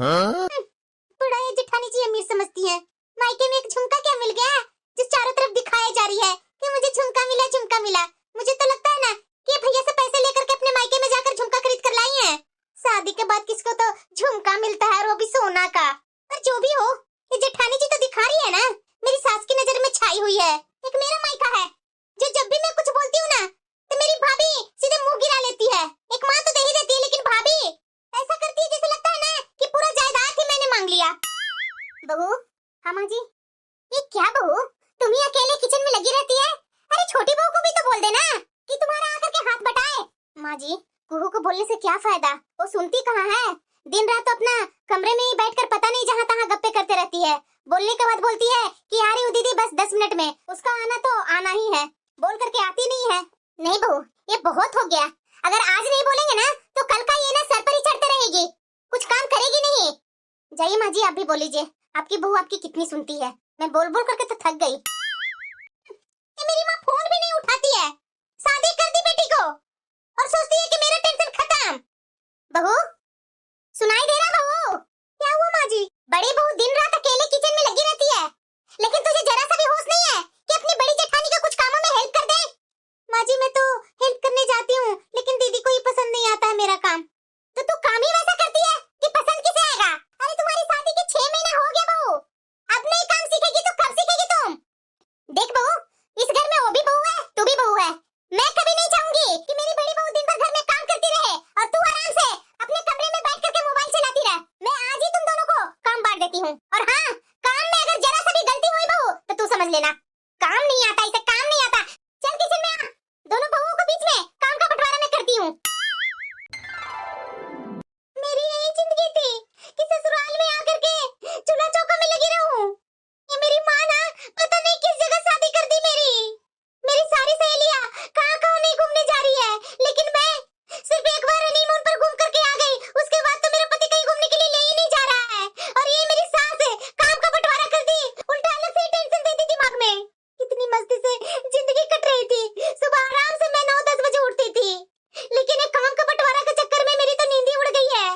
बड़ा ये जेठानी जी अमीर समझती है। मायके में एक झुमका क्या मिल गया जिस चारों तरफ दिखाया जा रही है कि मुझे झुमका मिला झुमका मिला। मुझे तो लगता है ना कि भैया से पैसे लेकर के अपने मायके में जाकर झुमका खरीद कर लाई है। शादी के बाद किसको तो झुमका मिलता है, वो भी सोना का। पर जो भी हो, ये जेठानी जी तो दिखा रही है ना, मेरी सास की नजर में छाई हुई है। एक मेरा मायका है जो जब भी मैं कुछ बोलती हूँ ना तो मेरी भाभी सीधे मुंह गिरा लेती है। एक माँ तो दे ही देती है, लेकिन भाभी ऐसा करती है जैसे लगता है ना कि पूरा जायदाद ही मैंने मांग लिया। बहू, हाँ माँ जी। ये क्या बहू, तुम ही अकेले किचन में लगी रहती है? अरे छोटी बहू को भी तो बोल देना कि तुम्हारा आकर के हाथ बटाए। माँ जी, कुहू को बोलने से क्या फायदा, वो सुनती कहाँ है। दिन रात तो अपना कमरे में ही बैठकर पता नहीं जहाँ तहाँ गप्पे करते रहती है। बोलने के बाद बोलती है कि आ रही हूँ दीदी बस 10 मिनट में। उसका आना तो आना ही है, बोल करके आती नहीं है। नहीं बहू, ये बहुत हो गया। अगर आज नहीं बोलेंगे ना तो कल का ये ना सर पर ही चढ़ते रहेगी, कुछ काम करेगी नहीं। जाइए माँ जी, आप भी बोल लीजिए। आपकी बहू आपकी कितनी सुनती है, मैं बोल बोल करके तो थक गई। ये मेरी माँ फोन भी नहीं उठाती है। शादी कर दी बेटी को और सोचती है कि मेरा टेंशन खत्म। बहू, सुनाई दे रहा बहू? क्या हुआ माँ जी? बड़ी बहू दिन रात अकेले किचन में लगी रहती है, लेकिन तुझे जरा सा भी होश नहीं है कि अपनी बड़ी जेठानी का कुछ कामों में हेल्प कर दे। माँ जी, मैं तो हेल्प करने जाती हूँ, लेकिन दीदी को ही पसंद नहीं आता है मेरा काम। तो तू काम ही वैसा करती है कि पसंद किसे आएगा? अरे तुम्हारी शादी के 6 महीना हो गया बहू, अब नहीं काम सीखेगी तो कब सीखेगी तुम? देख बहू, इस घर में वो भी बहू है, तू भी बहू है। मैं कभी नहीं चाहूंगी कि मेरी बड़ी बहू दिन भर घर में काम करती रहे और तू आराम से अपने कमरे में बैठ करके मोबाइल चलाती रह। मैं आज ही तुम दोनों को काम बांट देती हूँ। और हाँ, काम में अगर जरा सा भी गलती हुई बहू तो तू समझ लेना, काम नहीं आता, इसे काम नहीं आता। चल किचन में आ, दोनों बहुओं को बीच में काम का बंटवारा मैं करती हूँ। मेरी यही जिंदगी थी कि ससुराल में आकर के चूल्हा चौका में लगी रहूं। ये मेरी माँ ना पता नहीं किस जगह शादी कर दी मेरी सारी सहेलियां कहाँ नहीं घूमने जा रही है, लेकिन मैं सिर्फ एक बार हनीमून पर घूम करके आ गई। उसके बाद तो मेरा पति कहीं घूमने के लिए ले ही नहीं जा रहा है। और ये मेरी सास है, काम का बंटवारा कर दी, उल्टा अलग से टेंशन देती दिमाग में। कितनी मस्ती से जिंदगी कट रही थी। सुबह आराम से मैं 9-10 बजे उठती थी, लेकिन एक काम का बंटवारा के चक्कर में मेरी तो नींद ही उड़ गई है।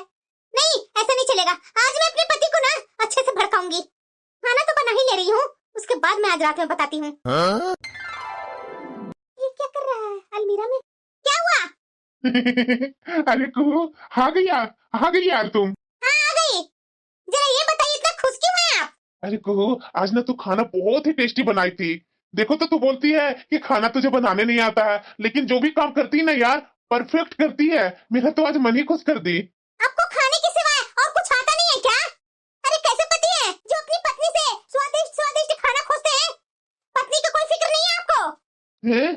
नहीं, ऐसा नहीं चलेगा। आज मैं अपने पति को ना अच्छे से भड़काऊंगी। खाना तो बना ही ले रही हूँ, उसके बाद मैं आज रात में बताती हूँ। ये क्या कर रहा है अलमीरा में? क्या हुआ? अरे कुहू, आ गई यार तुम। हाँ आ गई। जरा ये बताइए इतना खुश क्यों हैं आप? अरे कुहू, आज ना तू खाना बहुत ही टेस्टी बनाई थी। देखो तो तू बोलती है कि खाना तुझे बनाने नहीं आता है, लेकिन जो भी काम करती है ना यार, परफेक्ट करती है। मेरा तो आज मन ही खुश कर दी। आपको खाने के सिवाय और कुछ आता नहीं है क्या? अरे कैसे पति है जो अपनी पत्नी से स्वादिष्ट स्वादिष्ट खाना खोजते हैं? पत्नी का कोई फिक्र नहीं है आपको? हैं?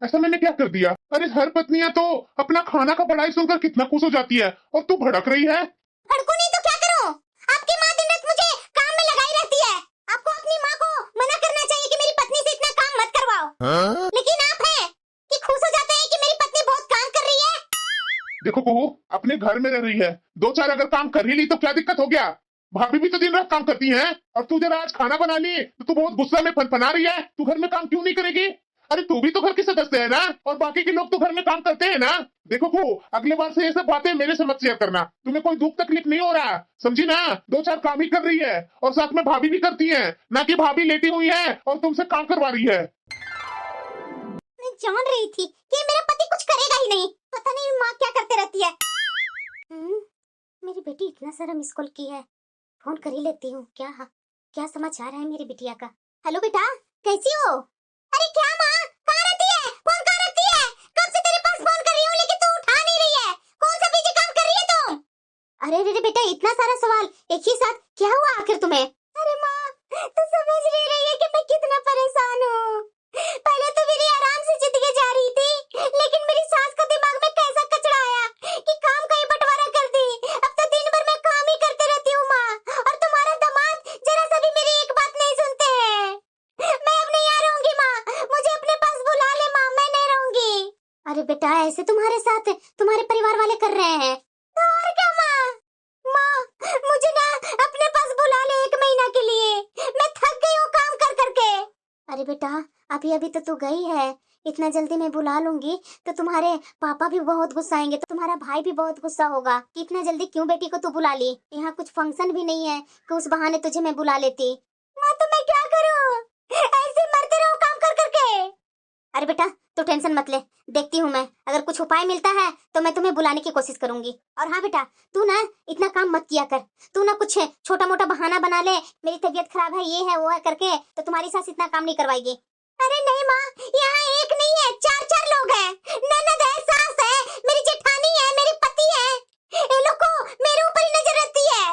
ऐसा मैंने क्या कर दिया? अरे हर पत्नियां तो अपना खाना का बड़ाई सुनकर कितना खुश हो जाती है, और तू भड़क रही है। भड़कू नहीं तो क्या करूं? आपकी माँ दिन रात मुझे काम में लगाई रहती है। आपको अपनी माँ को मना करना चाहिए कि मेरी पत्नी से इतना काम मत करवाओ। लेकिन आप हैं कि खुश हो जाते हैं कि मेरी पत्नी बहुत काम कर रही है। देखो कुहू, अपने घर में रह रही है, 2-4 अगर काम कर ही ली तो क्या दिक्कत हो गया? भाभी भी तो दिन रात काम करती हैं, और तू जरा आज खाना बना ली तो तू बहुत गुस्सा में फनफना रही है। तू घर में काम क्यों नहीं करेगी? अरे तू भी तो घर की सदस्य है ना, और बाकी के लोग तो घर में काम करते हैं ना। देखो को, अगले बार से ये सब बातें मेरे से मत शेयर करना। तुम्हें कोई दुख तकलीफ नहीं हो रहा, समझी ना? 2-4 काम ही कर रही है, और साथ में भाभी भी करती है, ना कि भाभी लेटी हुई है और तुमसे काम करवा रही है। मैं जान रही थी कि मेरा पति कुछ करेगा ही नहीं। पता नहीं माँ क्या करते रहती है। मेरी बेटी इतना सारा मिस कॉल की है, फोन कर ही लेती हूँ। क्या समाचार है मेरी बिटिया का? हेलो बेटा, कैसी हो? अरे क्या माँ, कहाँ रहती है? फोन कहाँ रखती है? कब से तेरे पास फोन कर रही हूँ, लेकिन तू उठा नहीं रही है। कौन सा बिजी काम कर रही है तुम? अरे बेटा, इतना सारा सवाल एक ही साथ, क्या हुआ आखिर तुम्हें? अरे माँ, तू समझ नहीं रही है कि मैं कितना परेशान हूँ। पहले तो मेरी आराम से जिंदगी जा रही थी, लेकिन मेरी सास का दिमाग में कैसा कचरा आया कि काम का ही बंटवारा कर दी। अब तो दिन भर मैं काम ही करते रहती हूँ माँ, और तुम्हारा दामाद जरा सा भी मेरी एक बात नहीं सुनते हैं। मैं अब नहीं आ रहूंगी माँ, मुझे अपने पास बुला ले माँ, मैं नहीं रहूंगी। अरे बेटा, ऐसे तुम्हारे साथ तुम्हारे परिवार वाले कर रहे हैं तो और क्या माँ? माँ, मुझे ना अपने पास बुला ले 1 महीना के लिए, मैं थक गई हूँ काम कर करके। अरे बेटा, अभी तो तू गई है, इतना जल्दी मैं बुला लूंगी तो तुम्हारे पापा भी बहुत गुस्साएंगे, तो तुम्हारा भाई भी बहुत गुस्सा होगा कि इतना जल्दी क्यों बेटी को तू बुला ली। यहाँ कुछ फंक्शन भी नहीं है कि उस बहाने तुझे मैं बुला लेती। माँ तो मैं क्या करूँ, ऐसे मरते रहो काम कर करके। अरे बेटा तू टेंशन मत ले, देखती हूँ मैं, अगर कुछ उपाय मिलता है तो मैं तुम्हें बुलाने की कोशिश करूंगी। और हाँ बेटा तू ना इतना काम मत किया कर, तू ना कुछ छोटा मोटा बहाना बना ले, मेरी तबीयत खराब है ये है वो है करके, तो तुम्हारी सास इतना काम नहीं करवाएगी। अरे नहीं माँ, यहाँ एक नहीं है चार चार लोग हैं, ननद है, सास है, मेरी जेठानी है, मेरे पति है, इन लोग को मेरे ऊपर ही नजर रहती है।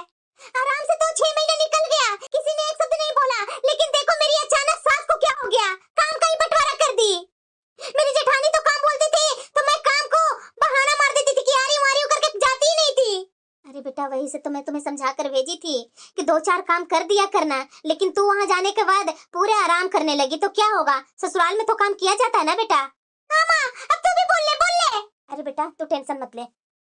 आराम से तो 6 महीने निकल गया, किसी ने एक शब्द नहीं बोला, लेकिन देखो मेरी अचानक सास को क्या हो गया, काम का ही बंटवारा कर दी। मेरी जेठानी तो काम बोलती थी तो मैं काम को बहाना मार देती थी कि आ रही हूं करके जाती ही नहीं थी। अरे बेटा वही से तो मैं तुम्हें समझा कर भेजी थी कि 2-4 काम कर दिया करना, लेकिन तू वहां जाने के बाद पूरे आराम करने लगी तो क्या होगा, ससुराल में तो काम किया जाता है ना बेटा। हाँ माँ अब तू भी बोल ले। अरे बेटा तू टेंशन मत ले,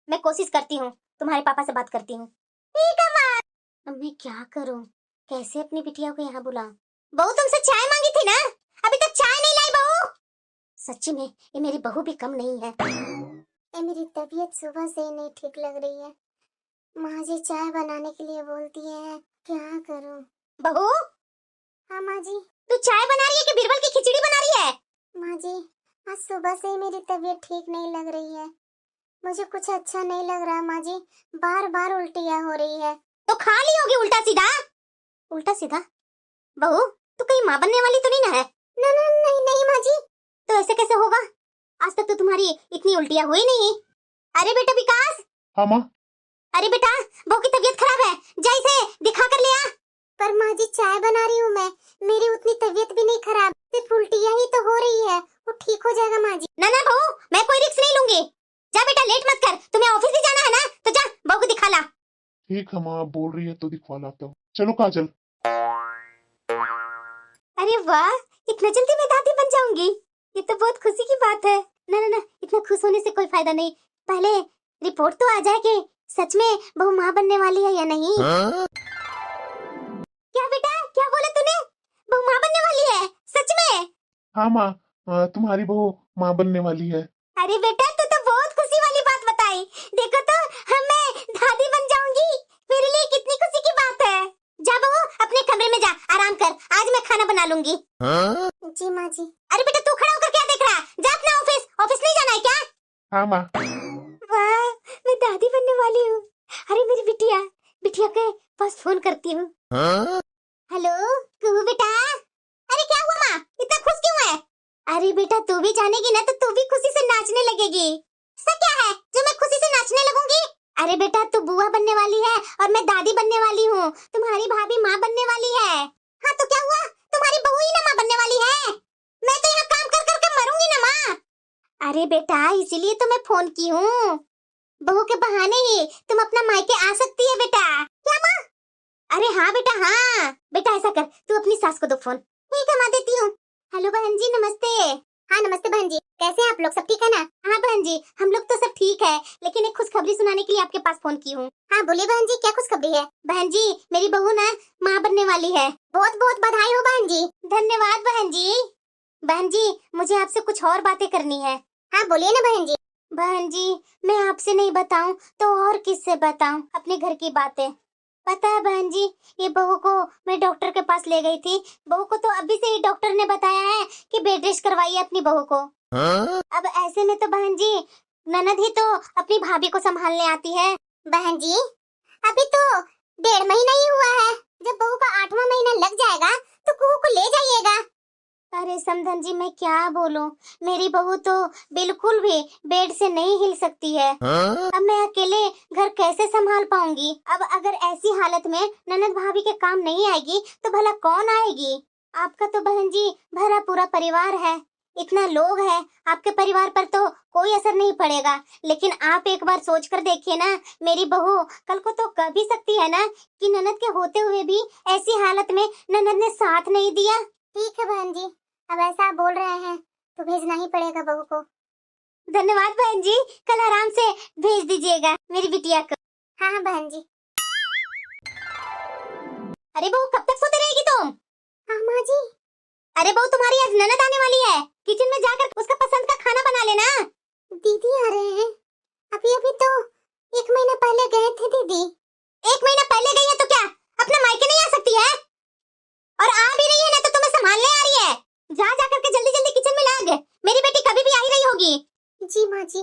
मैं कोशिश करती हूँ, तुम्हारे पापा से बात करती हूँ। ठीक है माँ। अब मैं क्या करूँ, कैसे अपनी बिटिया को यहाँ बुलाऊं। बहू तुमसे चाय मांगी थी ना, अभी तक चाय नहीं लाई बहू। सच्ची में ये मेरी बहू भी कम नहीं है। ये मेरी तबीयत सुबह से ही नहीं ठीक लग रही है, माँ जी चाय बनाने के लिए बोलती है, क्या करूं। बहू। हाँ माँ जी। तू चाय बना रही है कि बीरबल की खिचड़ी बना रही है। माँ जी आज सुबह से ही मेरी तबीयत ठीक नहीं लग रही है, मुझे कुछ अच्छा नहीं लग रहा माँ जी, बार बार उल्टियाँ हो रही है। तो खा ली होगी उल्टा सीधा। उल्टा सीधा? बहू तू कहीं माँ बनने वाली तो नहीं ना है? नहीं माँ जी। तो ऐसे कैसे होगा, आज तक तो तुम्हारी इतनी उल्टियाँ हुई नहीं। अरे बेटा विकास। हाँ माँ। अरे बेटा बहू की तबीयत खराब है, जा इसे दिखा कर ले आ। पर माँ जी चाय बना रही हूँ मैं, मेरी उतनी तबीयत भी नहीं खराब, सिर्फ उल्टियाँ ही तो हो रही है, वो ठीक हो जाएगा माँ जी। ना बहू मैं कोई रिस्क नहीं लूंगी, जा बेटा लेट मत कर, तुम्हें ऑफिस भी जाना है ना, तो जा बहू को दिखा ला। ठीक है माँ बोल रही है तो दिखवा लाता हूँ। चलो काजल। अरे वाह इतना जल्दी मैं दादी बन जाऊंगी, ये तो बहुत खुशी की बात है। ना इतना खुश होने से कोई फायदा नहीं, पहले रिपोर्ट तो आ जाए कि सच में बहू माँ बनने वाली है या नहीं। क्या बेटा क्या बोला तूने, बहू माँ बनने वाली है सच में? हाँ माँ तुम्हारी बहू माँ बनने वाली है। अरे बेटा तू तो बहुत खुशी वाली बात बताई, देखो तो मैं दादी बन जाऊंगी, मेरे लिए कितनी खुशी की बात है। जा बहू अपने कमरे में जा आराम कर, आज मैं खाना बना लूंगी। जी माँ जी। अरे बेटा तू खड़ा होकर क्या देख रहा है, जा अपना ऑफिस नहीं जाना है क्या? हाँ माँ। वाह मैं दादी बनने वाली हूँ। अरे मेरी बिटिया के पास फोन करती हूँ। हेलो कुहू बेटा। अरे क्या हुआ माँ, इतना खुश क्यों है? अरे बेटा तू भी जानेगी ना तो तू भी खुशी से नाचने लगेगी। ऐसा क्या है जो मैं खुशी से नाचने लगूंगी? अरे बेटा तू बुआ बनने वाली है और मैं दादी बनने वाली हूँ, तुम्हारी भाभी माँ बनने वाली है। हाँ तो क्या हुआ, तुम्हारी बहू ही ना माँ बनने वाली है, मैं तो यहाँ काम कर करके मरूंगी ना माँ। अरे बेटा इसीलिए तो मैं फोन की हूँ, बहू के बहाने ही तुम अपना मायके आ सकती है बेटा। क्या माँ? अरे हाँ बेटा ऐसा कर तू अपनी सास को दो फोन। ठीक है माँ देती हूँ। हेलो बहन जी नमस्ते। हाँ नमस्ते बहन जी, कैसे हैं आप लोग, सब ठीक है ना? हाँ बहन जी हम लोग तो सब ठीक है, लेकिन एक खुशखबरी सुनाने के लिए आपके पास फोन की हूँ। हाँ बोलिए बहन जी क्या खुशखबरी है? बहन जी मेरी बहू ना माँ बनने वाली है। बहुत बहुत बधाई हो बहन जी। धन्यवाद बहन जी। बहन जी मुझे आपसे कुछ और बातें करनी है। हाँ बोलिए ना बहन जी। बहन जी मैं आपसे नहीं बताऊं तो और किससे बताऊं अपने घर की बातें। पता है बहन जी ये बहू को मैं डॉक्टर के पास ले गई थी, बहू को तो अभी से ही डॉक्टर ने बताया है कि बेड रेस्ट करवाइए अपनी बहू को। अब ऐसे में तो बहन जी ननद ही तो अपनी भाभी को संभालने आती है। बहन जी अभी तो 1.5 महीना ही हुआ है, जब बहू का 8वां महीना लग जाएगा तो बहू को ले जाइएगा। अरे समधन जी मैं क्या बोलूं, मेरी बहू तो बिल्कुल भी बेड से नहीं हिल सकती है। अब मैं अकेले घर कैसे संभाल पाऊंगी, अब अगर ऐसी हालत में ननद भाभी के काम नहीं आएगी तो भला कौन आएगी। आपका तो बहन जी भरा पूरा परिवार है, इतना लोग है, आपके परिवार पर तो कोई असर नहीं पड़ेगा, लेकिन आप एक बार सोच कर देखिए ना, मेरी बहू कल को तो कह भी सकती है ना कि ननद के होते हुए भी ऐसी हालत में ननद ने साथ नहीं दिया। ठीक है बहन जी, अब ऐसा आप बोल रहे हैं तो भेजना ही पड़ेगा बहू को। धन्यवाद बहन जी, कल आराम से भेज दीजिएगा मेरी बिटिया को। हाँ बहन जी। अरे बहू कब तक सोते रहेगी तुम? हाँ माँ जी। अरे बहू तुम्हारी आज ननद आने वाली है, किचन में जाकर उसका पसंद का खाना बना लेना। दीदी आ रहे हैं? अभी अभी तो 1 महीना पहले गए थे दीदी। 1 महीना पहले गई है तो क्या अपने मायके नहीं आ सकती है? और आ भी रही है ना तो तुम्हें संभालने आ रही है। जा जाकर के जल्दी जल्दी किचन में लग, मेरी बेटी कभी भी आ ही रही होगी। जी माँ जी।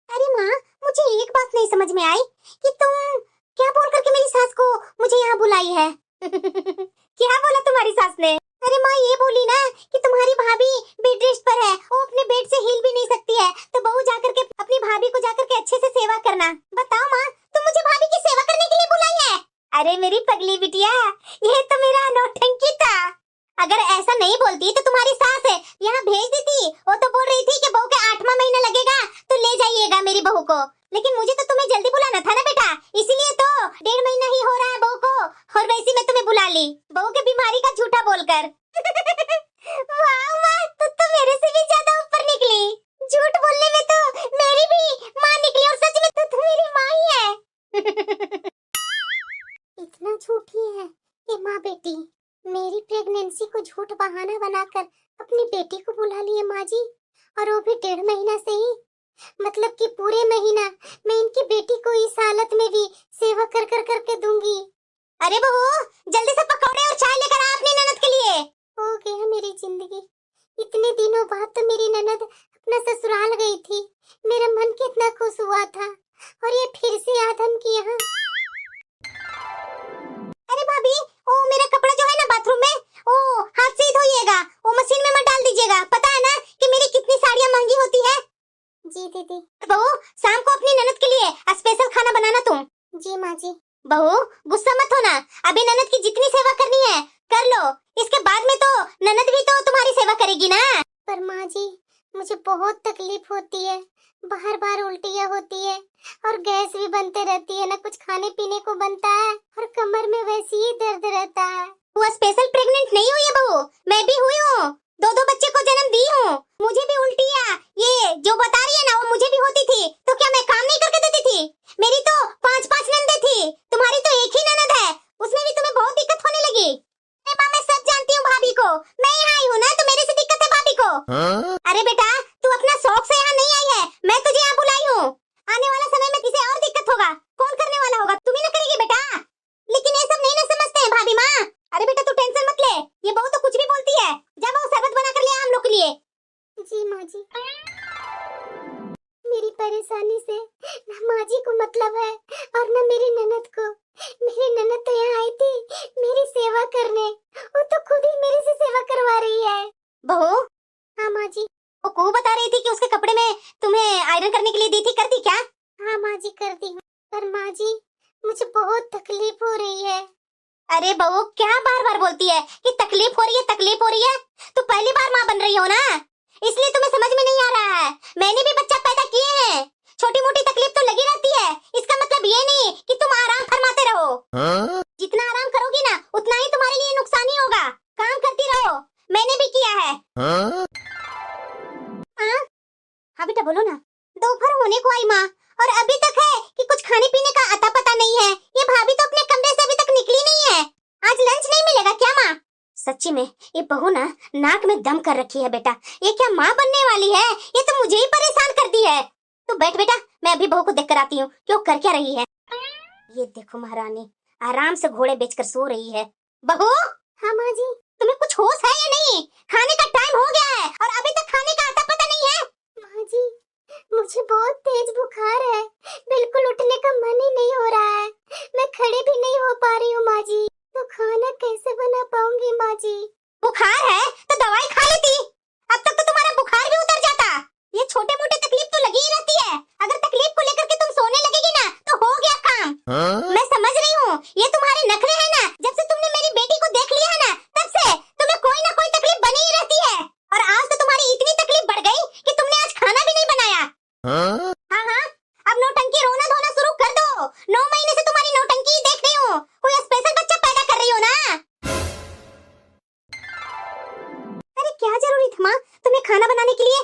अरे माँ, मुझे एक बात नहीं समझ में आई कि तुम क्या बोल करके मेरी सास को मुझे यहाँ बुलाई है। क्या बोला तुम्हारी सास ने? अरे माँ ये बोली ना कि तुम्हारी भाभी बेड रेस्ट पर है, वो अपने बेड से हिल भी नहीं सकती है, तो बहू जाकर के अपनी भाभी को जाकर के अच्छे से सेवा करना। बताओ माँ, तुम मुझे भाभी की सेवा करने के लिए बुलाई है? अरे मेरी पगली बिटिया, ये तो मेरा नौटंकी था। अगर ऐसा नहीं बोलती तो तुम्हारी सास है यहाँ भेज देती। वो तो बोल रही थी कि बहू के 8वां महीना लगेगा तो ले जाइएगा मेरी बहू को, लेकिन मुझे तो तुम्हें जल्दी बुलाना था ना बेटा, इसीलिए तो 1.5 महीना ही हो रहा है बहू को, और वैसे मैं तुम्हें बुला ली बहू के बीमारी का झूठा बोलकर। वाह माँ, तो मेरे से भी ज्यादा ऊपर निकली। झूठ बोलने में तो मेरी भी माँ निकली, और सच में तो तुम मेरी माँ ही है। इतना झूठी है ये माँ बेटी। मेरी प्रेगनेंसी को झूठ बहाना बनाकर अपनी बेटी को बुला लिए माँ जी, और वो भी 1.5 महीना से ही। मतलब कि पूरे महीना मैं इनकी बेटी को इस हालत में भी सेवा कर कर करके दूंगी। अरे बहू, जल्दी से पकौड़े और चाय लेकर आ अपनी ननद के लिए। हो गया मेरी जिंदगी। इतने दिनों बाद तो मेरी ननद अपना ससुराल गई थी, मेरा मन कितना खुश हुआ था, और ये फिर से आदम की यहाँ। अरे भाभी, ओ मेरा कपड़ा जो है ना बाथरूम में, ओ हाथ से ही धोइएगा, वो मशीन में मत डाल दीजिएगा। पता है ना कि मेरी कितनी साड़ियाँ महंगी होती है। जी दीदी। बहू, शाम को अपनी ननद के लिए स्पेशल खाना बनाना तुम। जी माँ जी। बहू गुस्सा मत होना, अभी ननद की जितनी सेवा करनी है कर लो, इसके बाद में तो ननद भी तो तुम्हारी सेवा करेगी ना। पर माँ जी, मुझे बहुत तकलीफ होती है, बार बार उल्टियाँ होती है, और गैस भी बनते रहती है, ना कुछ खाने पीने को बनता है, और कमर में वैसे ही दर्द रहता है। वो स्पेशल प्रेग्नेंट नहीं हुई है बहू, मैं भी हुई हूँ, 2 बच्चे को जन्म दी हूँ। मुझे भी उल्टियाँ ये जो बता रही है ना वो मुझे भी होती थी, तो क्या मैं काम नहीं करके देती थी? मेरी तो 5 ननदें थी, तुम्हारी तो एक ही ननद है, उसमें भी तुम्हें बहुत दिक्कत होने लगी। अरे माँ, मैं सब जानती हूँ भाभी को, मैं यहाँ आई हूँ ना तो मेरे से दिक्कत है भाभी को। अरे बेटा, तू अपना शौक से यहाँ नहीं आई है, मैं तुझे यहाँ बुलाई हूँ। आने वाला समय में किसी और दिक्कत होगा, कौन करने वाला होगा? तुम ही ना करेगी बेटा। लेकिन ये सब नहीं ना समझते हैं भाभी माँ। अरे बेटा तू टेंशन मत ले, ये बहू तो कुछ भी बोलती है। जा वो शरबत बना कर ले हम लोग के लिए। जी माँ जी। मेरी परेशानी से न माँ जी को मतलब है और न मेरी ननद को। मेरी ननद तो यहाँ आई थी मेरी सेवा करने, वो तो खुद ही मेरे से सेवा करवा रही है। बहू। हाँ माँ जी। वो को बता रही थी कि उसके कपड़े में तुम्हें आयरन करने के लिए दी थी, कर दी क्या? हाँ माँ जी कर दी, पर माँ जी मुझे बहुत तकलीफ हो रही है। अरे बहू, क्या बार बार बोलती है कि तकलीफ हो रही है, तकलीफ हो रही है? तो पहली बार माँ बन रही हो ना, इसलिए तुम्हें समझ में नहीं आ रहा है। मैंने भी बच्चा पैदा किए हैं, छोटी मोटी तकलीफ तो लगी रहती है, इसका मतलब ये नहीं कि तुम आराम फरमाते रहो। जितना आराम करोगी ना उतना ही तुम्हारे लिए नुकसान ही होगा। काम करती रहो, मैंने भी किया है। हाँ बेटा बोलो ना। दोपहर होने को आई माँ, और अभी तक है कि कुछ खाने पीने का अता पता नहीं है। ये भाभी तो अपने कमरे से अभी तक निकली नहीं है। आज लंच नहीं मिलेगा क्या माँ? सच्ची में ये बहू ना नाक में दम कर रखी है बेटा, ये क्या माँ बनने वाली है? ये तो मुझे ही परेशान कर दी है। तो बैठ बेटा, मैं अभी बहू को देख कर आती हूँ कि वो कर क्या रही है। ये देखो महारानी आराम से घोड़े बेचकर सो रही है। बहू। हाँ माँ जी। तुम्हें कुछ होश है या नहीं? खाने का टाइम हो गया है और अभी तक खाने का अता पता नहीं है। माँ जी मुझे बहुत तेज बुखार है, बिल्कुल उठने का मन ही नहीं हो रहा है, मैं खड़ी भी नहीं हो पा रही हूँ माँ जी। तो खाना कैसे बना पाऊंगी माँ जी? बुखार है तो दवाई खा लेती, अब तक तो तुम्हारा बुखार भी उतर जाता। ये छोटे मोटे तकलीफ तो लगी ही रहती है, अगर तकलीफ को लेकर के तुम सोने लगेगी ना तो हो गया काम। मैं समझ रही हूँ ये तुम्हारे नखरे है ना, जब से तुमने मेरी बेटी को देख लिया है ना तब से तुम्हें कोई ना कोई तकलीफ बनी ही रहती है, और आज तो तुम्हारी इतनी तकलीफ बढ़ गई कि तुमने आज खाना भी नहीं बनाया। हाँ हाँ, अब नौटंकी रोना धोना शुरू कर दो। 9 महीने से तुम्हारी नौटंकी देख रही हूँ, कोई स्पेशल बच्चा पैदा कर रही हो ना। अरे क्या जरूरी था माँ तुम्हें खाना बनाने के लिए?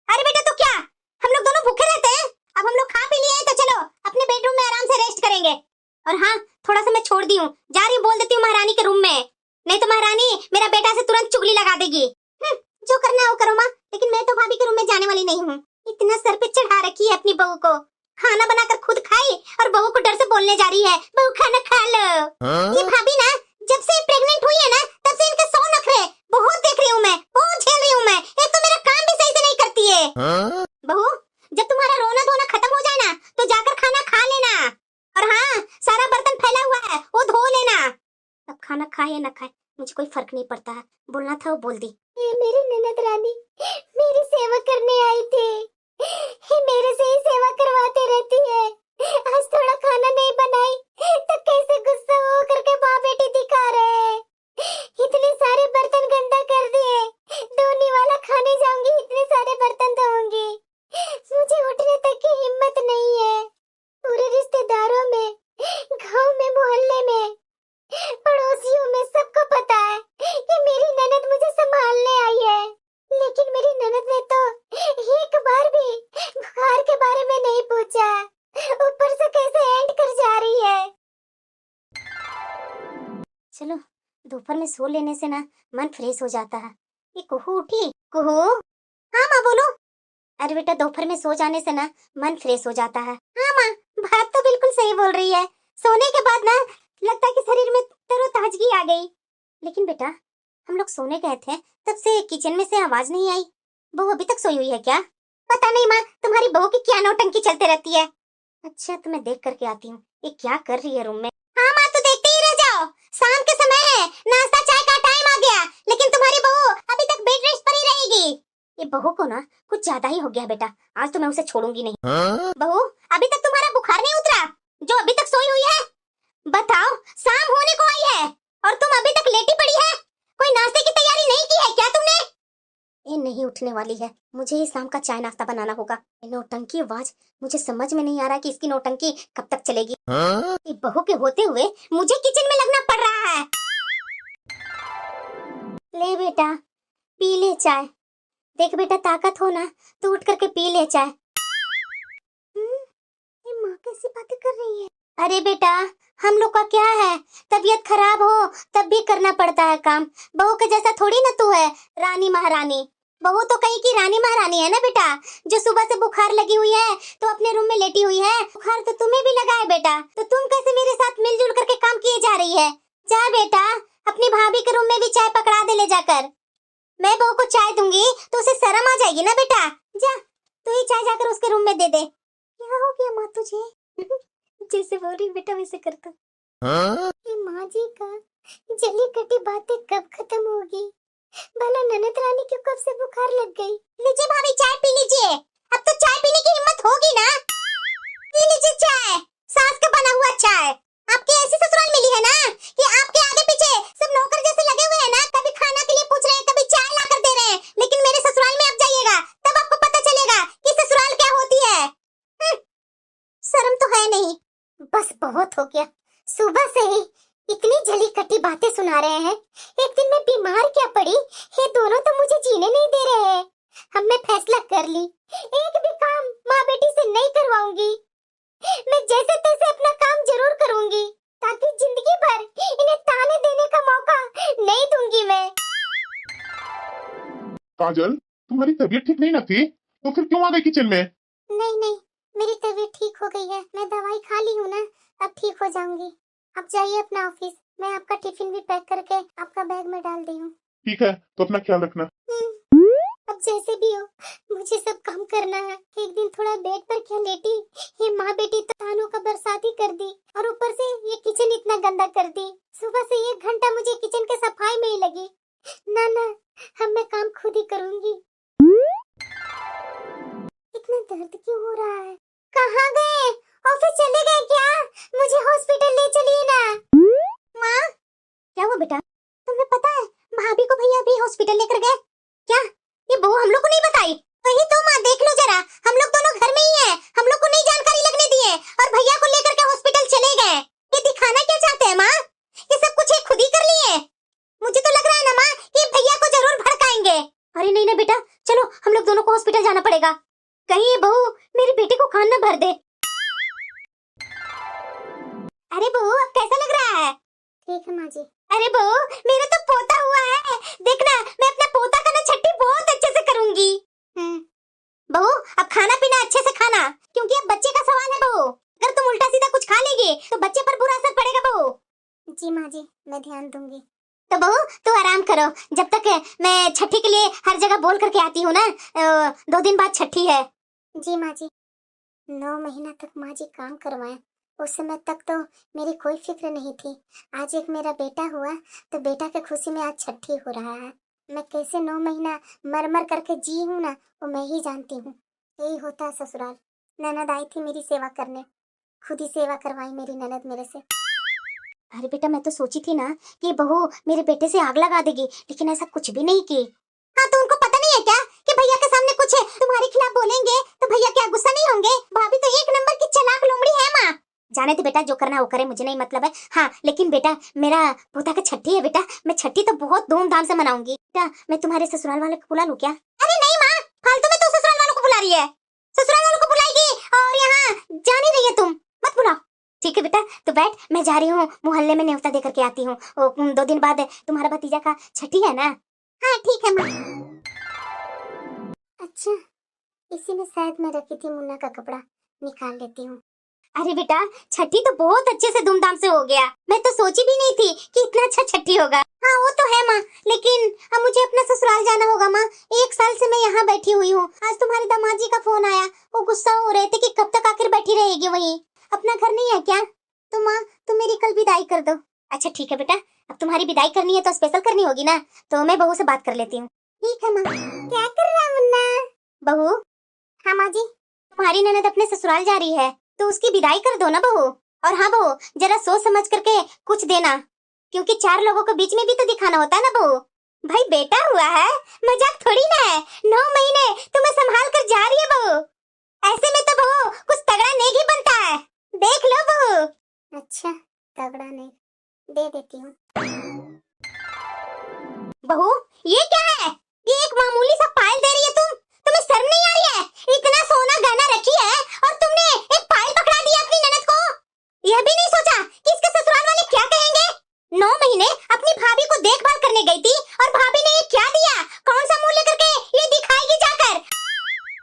अरे बेटा तो क्या हम लोग दोनों भूखे रहते हैं? अब हम लोग खा पी लिए हैं तो चलो अपने बेडरूम में आराम से रेस्ट करेंगे। और हाँ, थोड़ा सा मैं छोड़ दी हूँ, जा रही हूँ, बोल देती हूँ महारानी के रूम में। नहीं तो महारानी मेरा बेटा से तुरंत चुगली लगा देगी। जो करना है वो करो माँ, लेकिन मैं तो भाभी के रूम में जाने वाली नहीं हूँ। इतना सर पे चढ़ा रखी है अपनी बहू को, खाना बनाकर खुद खाई और बहू को डर से बोलने जा रही है बहू खाना खा लो। ये भाभी ना जब से प्रेग्नेंट हुई है ना तब से इनके 100 नखरे बहुत देख रही हूँ मैं, बहुत झेल रही हूँ मैं। एक तो मेरा काम भी सही से नहीं करती है। बहू जब तुम्हारा रोना धोना खत्म हो जाए ना तो जाकर खाना खा लेना, और हाँ सारा बर्तन फैला हुआ है वो धो लेना। अब खाना खाए या न खाए मुझे कोई फर्क नहीं पड़ता है, बोलना था वो बोल दी। ये मेरी ननद रानी मेरी सेवा करने आई थी, ये मेरे से ही सेवा करवाते रहती है। आज थोड़ा खाना नहीं बनाई तो कैसे गुस्सा हो करके माँ बेटी दिखा रहे हैं। इतने सारे बर्तन गंदा कर दिए, धोने वाला खाने जाऊंगी इतने सारे बर्तन धोऊंगी, मुझे उठने तक की हिम्मत नहीं है। पूरे रिश्तेदारों में, गांव में, मोहल्ले में, पड़ोसियों में सबको पता है कि मेरी ननद मुझे संभालने आई है, लेकिन मेरी ननद ने तो एक बार भी बुखार के बारे में नहीं पूछा, ऊपर से कैसे एंड कर जा रही है। चलो दोपहर में सो लेने से ना मन फ्रेश हो जाता है। ये कुहू उठी? कुहू? हाँ माँ बोलो। अरे बेटा दोपहर में सो जाने से ना मन फ्रेश हो जाता है। हाँ माँ बात तो बिल्कुल सही बोल रही है, सोने के बाद ना लगता है कि शरीर में तरोताजगी आ गई। लेकिन बेटा हम लोग सोने गए थे तब से किचन में से आवाज नहीं आई, बहू अभी तक सोई हुई है क्या? पता नहीं माँ, तुम्हारी बहू की क्या नौटंकी चलते रहती है। अच्छा तो मैं देख करके आती हूँ ये क्या कर रही है रूम में। हाँ माँ तो देखते ही रह जाओ, शाम के समय है, नाश्ता चाय का टाइम आ गया, लेकिन तुम्हारी बहू अभी तक बेड रेस्ट पर ही रहेगी। ये बहू को ना कुछ ज्यादा ही हो गया बेटा, आज तो मैं उसे छोड़ूंगी नहीं। बहू अभी तक तुम्हारा बुखार नहीं उतरा जो अभी तक सोई हुई है? बताओ शाम होने को आई है और तुम अभी तक लेटी पड़ी है, कोई नाश्ते की तैयारी नहीं की है क्या तुमने? ये नहीं उठने वाली है, मुझे ही शाम का चाय नाश्ता बनाना होगा। ये नौटंकी आवाज मुझे समझ में नहीं आ रहा कि इसकी नौटंकी कब तक चलेगी। ये बहू के होते हुए मुझे किचन में लगना पड़ रहा है। ले बेटा पी ले चाय, देख बेटा ताकत हो ना तो उठ करके पी ले चाय। ये माँ कैसी बातें कर रही है? अरे बेटा हम लोग का क्या है, तबीयत खराब हो तब भी करना पड़ता है काम, बहू के जैसा थोड़ी ना तू है रानी महारानी। बहू तो कहीं की रानी महारानी है ना बेटा, जो सुबह से बुखार लगी हुई है तो अपने रूम में लेटी हुई है। बुखार तो तुम्हें भी लगा है बेटा, तो तुम कैसे मेरे साथ मिलजुल करके काम किए जा रही है? जा बेटा अपनी भाभी के रूम में भी चाय पकड़ा दे ले जाकर, मैं बहू को चाय दूंगी तो उसे शर्म आ जाएगी ना बेटा। जा तू ही चाय जाकर उसके रूम में दे दे। क्या हो गया माँ तुझे? जैसे बोल रही बेटा वैसे कर दो। ये माँ जी का जली कटी बातें कब खत्म होगी? भला ननद रानी को कब से बुखार लग गई? लीजिए भाभी चाय पी लीजिए, अब तो चाय पीने की हिम्मत होगी ना? पी लीजिए चाय, सास का बना हुआ चाय। आपकी ऐसी ससुराल मिली है ना कि आपके आगे पीछे सब नौकर जैसे लगे हुए हैं ना, कभी खाना के लिए पूछ रहे हैं, कभी चाय ला कर दे रहे हैं। लेकिन मेरे ससुराल में आप जाइएगा तब आपको पता चलेगा कि ससुराल क्या होती है। शर्म तो है नहीं, बस बहुत हो गया, सुबह से ही इतनी जली कटी बातें सुना रहे हैं। एक दिन मैं बीमार क्या पड़ी, ये दोनों तो मुझे जीने नहीं दे रहे हैं। अब मैं फैसला कर ली, एक भी काम माँ बेटी से नहीं करवाऊंगी, मैं जैसे तैसे अपना काम जरूर करूंगी, ताकि जिंदगी भर इन्हें ताने देने का मौका नहीं दूंगी मैं। काजल तुम्हारी तबीयत ठीक नहीं ना थी तो फिर क्यों आ गई किचन में? नहीं नहीं मेरी तबीयत ठीक हो गई है, मैं दवाई खा ली हूँ ना, अब ठीक हो जाऊंगी। आप जाइए अपना ऑफिस, मैं आपका टिफिन भी पैक करके आपका बैग में डाल दी हूँ। ठीक है तो अपना ख्याल रखना। अब जैसे भी हो मुझे सब काम करना है। एक दिन थोड़ा बेड पर क्या लेटी, ये माँ बेटी तो तानों का बरसाती कर दी और ऊपर से ये किचन इतना गंदा कर दी। सुबह से 1 घंटा मुझे किचन के सफाई में ही लगी। ना ना अब मैं काम खुद ही करूँगी। इतना दर्द क्यों हो रहा है? कहाँ गए? ऑफिस चले गए क्या? मुझे हॉस्पिटल ले चलिए ना। माँ क्या हुआ बेटा? तुम्हें पता है भाभी को भैया भी हॉस्पिटल लेकर गए क्या? ये बहू हम लोग को नहीं बताई? वही तो माँ देख लो जरा, हम लोग दोनों घर में ही हैं, हम लोग को नहीं जानकारी लगने दिए और भैया को लेकर के हॉस्पिटल चले गए। ये दिखाना क्या चाहते हैं माँ? ये सब कुछ ये खुद ही कर लिए। मुझे तो लग रहा है ना माँ कि भैया को जरूर भड़काएंगे। अरे नहीं ना बेटा, चलो हम लोग दोनों को हॉस्पिटल जाना पड़ेगा, कहीं ये बहू मेरी बेटी को खाना भर दे। अरे बहू अब कैसा लग रहा है? ठीक है माँ जी। अरे बहू, मेरा तो पोता हुआ है, देखना मैं अपना पोता का ना छठी बहुत अच्छे से करूंगी। बहू, अब खाना पीना अच्छे से खाना, क्योंकि अब बच्चे का सवाल है बहू। अगर तुम उल्टा सीधा कुछ खा लेगी तो बच्चे पर बुरा असर पड़ेगा बहू। जी माँ जी, मैं ध्यान दूंगी। तो बहू तू आराम करो, जब तक मैं छठी के लिए हर जगह बोल करके आती हूँ ना। 2 दिन बाद छठी है। जी माँ जी। 9 महीना तक माँ जी काम करवाए, उस समय तक तो मेरी कोई फिक्र नहीं थी। आज एक मेरा बेटा हुआ तो बेटा के खुशी में आज छठी हो रहा है। मैं कैसे 9 महीना मर मर करके जी हूँ ना, वो मैं ही जानती हूँ। यही होता है ससुराल। ननद आई थी मेरी सेवा करने, खुद ही सेवा करवाई मेरी ननद मेरे से। अरे बेटा, मैं तो सोची थी ना कि बहू मेरे बेटे से आग लगा देगी, लेकिन ऐसा कुछ भी नहीं की। हाँ, तो उनको पता नहीं है क्या कि भैया के सामने कुछ तुम्हारे खिलाफ बोलेंगे तो भैया क्या गुस्सा नहीं होंगे? भाभी तो 1 नंबर की चालाक लोमड़ी है माँ। जाने दे बेटा, जो करना वो करे, मुझे नहीं मतलब है। हाँ, लेकिन बेटा मेरा पोता का छठी है बेटा, मैं छठी तो बहुत धूमधाम से मनाऊंगी। बेटा मैं तुम्हारे ससुराल वाले को बुला लूं क्या? अरे नहीं माँ, फालतू में तो ससुराल वालों को बुला रही है। ससुराल वालों को बुलाएगी और यहाँ जा नहीं रही है तुम, मत बुलाओ। ठीक है बेटा, तो बैठ, मैं जा रही हूँ मोहल्ले में न्योता दे करके आती हूँ। 2 दिन बाद तुम्हारा भतीजा का छठी है ना? हाँ ठीक है माँ। अच्छा, इसी में शायद मैं रखी थी मुन्ना का कपड़ा, निकाल लेती हूँ। अरे बेटा, छठी तो बहुत अच्छे से धूमधाम से हो गया। मैं तो सोची भी नहीं थी कि इतना अच्छा छठी होगा। हाँ वो तो है माँ, लेकिन अब मुझे अपना ससुराल जाना होगा माँ। 1 साल से मैं यहाँ बैठी हुई हूँ। आज तुम्हारे दामाद जी का फोन आया, वो गुस्सा हो रहे थे कि कब तक आखिर बैठी रहेगी वहीं, अपना घर नहीं है क्या? तो माँ तुम मेरी कल विदाई कर दो। अच्छा ठीक है बेटा, अब तुम्हारी विदाई करनी है तो स्पेशल करनी होगी ना, तो मैं बहू से बात कर लेती हूँ। ठीक है माँ। क्या कर रहा है मुन्ना? बहू। हाँ माँ जी। तुम्हारी ननद अपने ससुराल जा रही है तो उसकी विदाई कर दो ना बहू। और हाँ बहू, जरा सोच समझ करके कुछ देना, क्योंकि 4 लोगों के बीच में भी तो दिखाना होता है ना बहू। भाई बेटा हुआ है, मजाक थोड़ी ना है। 9 महीने तुम्हें संभाल कर जा रही है बहू, ऐसे में तो बहू कुछ तगड़ा नेक ही बनता है, देख लो बहू। अच्छा, तगड़ा नेक दे देती हूँ। बहू ये क्या है? ये एक मामूली सा पायल दे रही है तुम? तुम्हें शर्म नहीं आ रही है? इतना सोना गहना रखी है और तुमने एक पायल पकड़ा दिया अपनी ननद को। यह भी नहीं सोचा कि इसके ससुराल वाले क्या कहेंगे? 9 महीने अपनी भाभी को देखभाल करने गई थी और भाभी ने ये क्या दिया? कौन सा मुंह लेकर के ये दिखाएगी जाकर?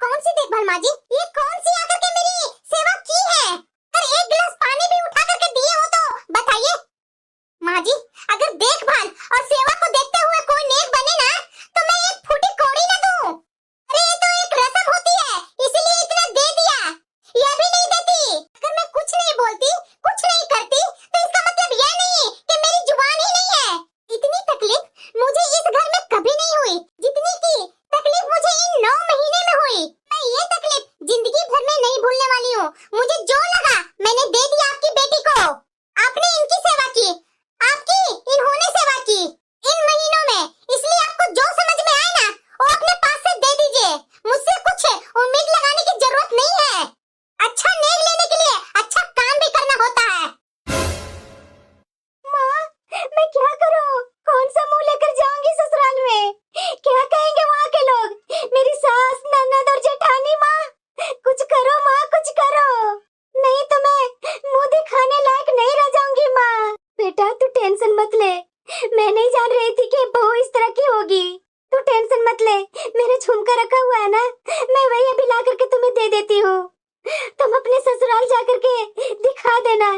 कौन सी देखभाल माँ जी? ये कौन सी आकर के मेरी सेवा की है? अरे 1 गिलास पानी भी उठा करके दिए हो तो बताइए। माँ जी, अगर देखभाल और सेवा को देखते हुए कोई नेक बने ना, तो मैं एक फूटी कौड़ी न दूं। अरे ये तो एक रस्म होती है, इसीलिए इतना दे दिया। यह भी नहीं देती। अगर मैं कुछ नहीं बोलती, कुछ नहीं करती, तो इसका मतलब यह नहीं कि मेरी जुबान ही नहीं है। इतनी तकलीफ मुझे इस घर में कभी नहीं हुई, जितनी की तकलीफ मुझे इन 9 महीने में हुई। मैं ये तकलीफ जिंदगी भर में नहीं भूलने वाली हूँ। मुझे जो लगा मैंने दे दिया आपकी बेटी को। आपने इनकी सेवा की, आपकी इन्होंने सेवा की इन महीनों में, इसलिए आपको जो समझ में आए ना वो अपने पास से दे दीजिए। मुझसे कुछ उम्मीद लगाने की जरूरत नहीं है। अच्छा नेक लेने के लिए अच्छा काम भी करना होता है। माँ, मैं क्या करूं? कौन सा मुंह लेकर जाऊंगी ससुराल में? क्या कहेंगे वहाँ के लोग? मेरी सास, ननद और जेठानी। माँ कुछ करो, माँ कुछ करो, नहीं तो मैं मुंह दिखाने लायक नहीं रह जाऊंगी। माँ बेटा तू टेंशन मत ले, मैं नहीं जान रही थी कि बहू इस तरह की होगी। तू टेंशन मत ले, मेरे झुमका रखा हुआ है ना, मैं वही अभी ला करके तुम्हें दे देती हूँ। तुम अपने ससुराल जा करके दिखा देना